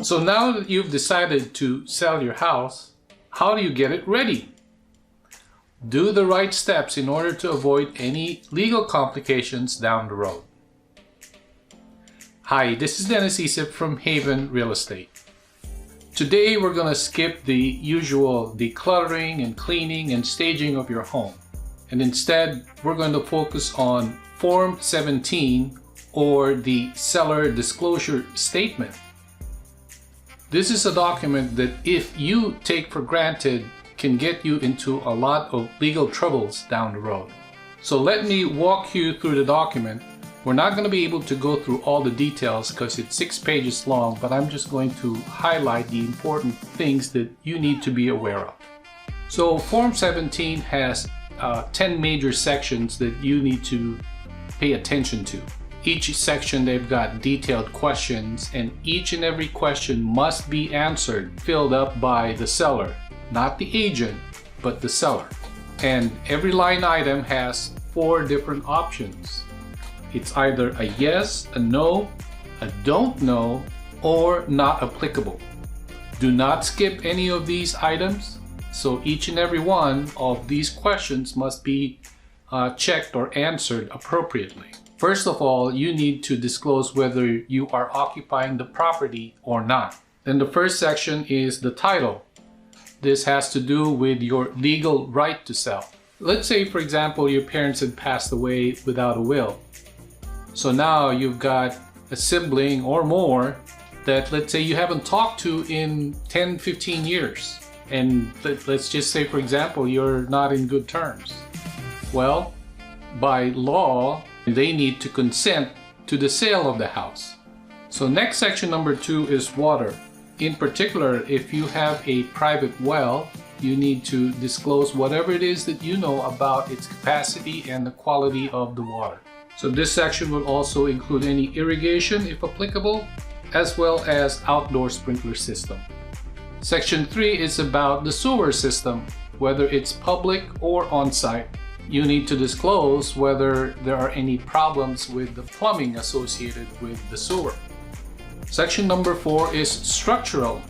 So now that you've decided to sell your house, how do you get it ready? Do the right steps in order to avoid any legal complications down the road. Hi, this is Dennis Isip from Haven Real Estate. Today we're going to skip the usual decluttering and cleaning and staging of your home. And instead, we're going to focus on Form 17 or the Seller Disclosure Statement. This is a document that if you take for granted can get you into a lot of legal troubles down the road. So let me walk you through the document. We're not going to be able to go through all the details because it's 6 pages long, but I'm just going to highlight the important things that you need to be aware of. So Form 17 has 10 major sections that you need to pay attention to. Each section, they've got detailed questions, and each and every question must be answered, filled up by the seller. Not the agent, but the seller. And every line item has 4 different options. It's either a yes, a no, a don't know, or not applicable. Do not skip any of these items. So each and every one of these questions must be checked or answered appropriately. First of all, you need to disclose whether you are occupying the property or not. Then the first section is the title. This has to do with your legal right to sell. Let's say, for example, your parents had passed away without a will. So now you've got a sibling or more that, let's say, you haven't talked to in 10, 15 years. And let's just say, for example, you're not in good terms. Well, by law, they need to consent to the sale of the house. So next, section number 2 is water. In particular, if you have a private well, you need to disclose whatever it is that you know about its capacity and the quality of the water. So this section will also include any irrigation, if applicable, as well as outdoor sprinkler system. Section 3 is about the sewer system, whether it's public or on-site. You need to disclose whether there are any problems with the plumbing associated with the sewer. Section number 4 is structural,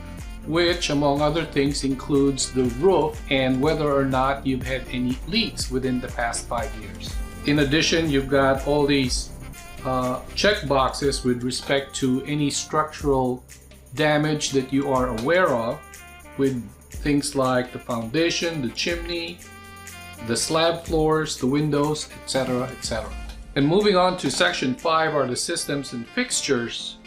which among other things includes the roof and whether or not you've had any leaks within the past 5 years. In addition, you've got all these check boxes with respect to any structural damage that you are aware of, with things like the foundation, the chimney, the slab floors, the windows, etc., etc. And moving on to section 5 are the systems and fixtures,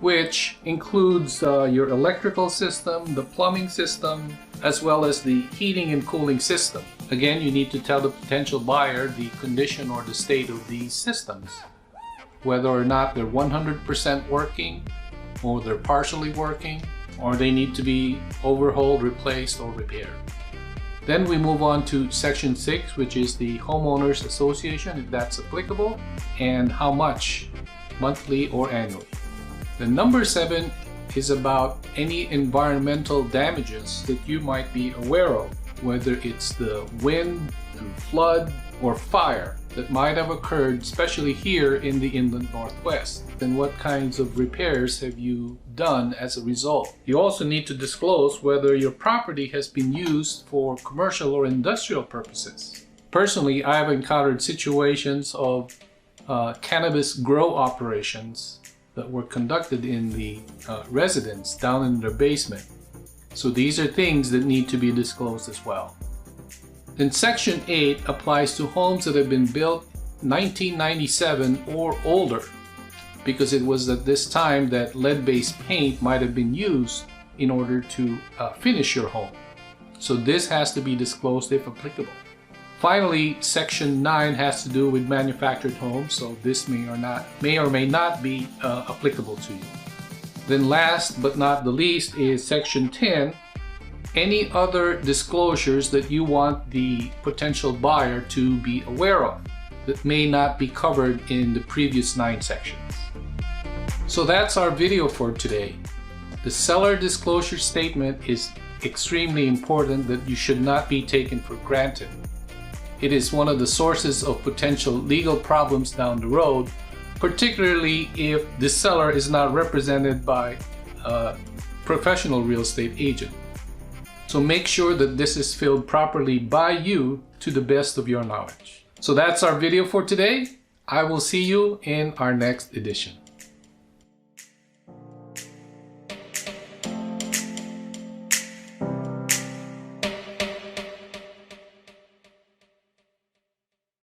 which includes your electrical system, the plumbing system, as well as the heating and cooling system. Again, you need to tell the potential buyer the condition or the state of these systems, whether or not they're 100% working, or they're partially working, or they need to be overhauled, replaced, or repaired. Then we move on to section 6, which is the homeowners association, if that's applicable, and how much, monthly or annually. The number 7 is about any environmental damages that you might be aware of, whether it's the wind, through flood, or fire that might have occurred, especially here in the inland Northwest. Then what kinds of repairs have you done as a result? You also need to disclose whether your property has been used for commercial or industrial purposes. Personally, I have encountered situations of cannabis grow operations that were conducted in the residence down in their basement. So these are things that need to be disclosed as well. Then section 8 applies to homes that have been built 1997 or older, because it was at this time that lead-based paint might have been used in order to finish your home. So this has to be disclosed if applicable. Finally, section 9 has to do with manufactured homes, so this may or may not be applicable to you. Then last but not the least is section 10, any other disclosures that you want the potential buyer to be aware of that may not be covered in the previous 9 sections. So that's our video for today. The seller disclosure statement is extremely important, that you should not be taken for granted. It is one of the sources of potential legal problems down the road, particularly if the seller is not represented by a professional real estate agent. So make sure that this is filled properly by you to the best of your knowledge. So that's our video for today. I will see you in our next edition.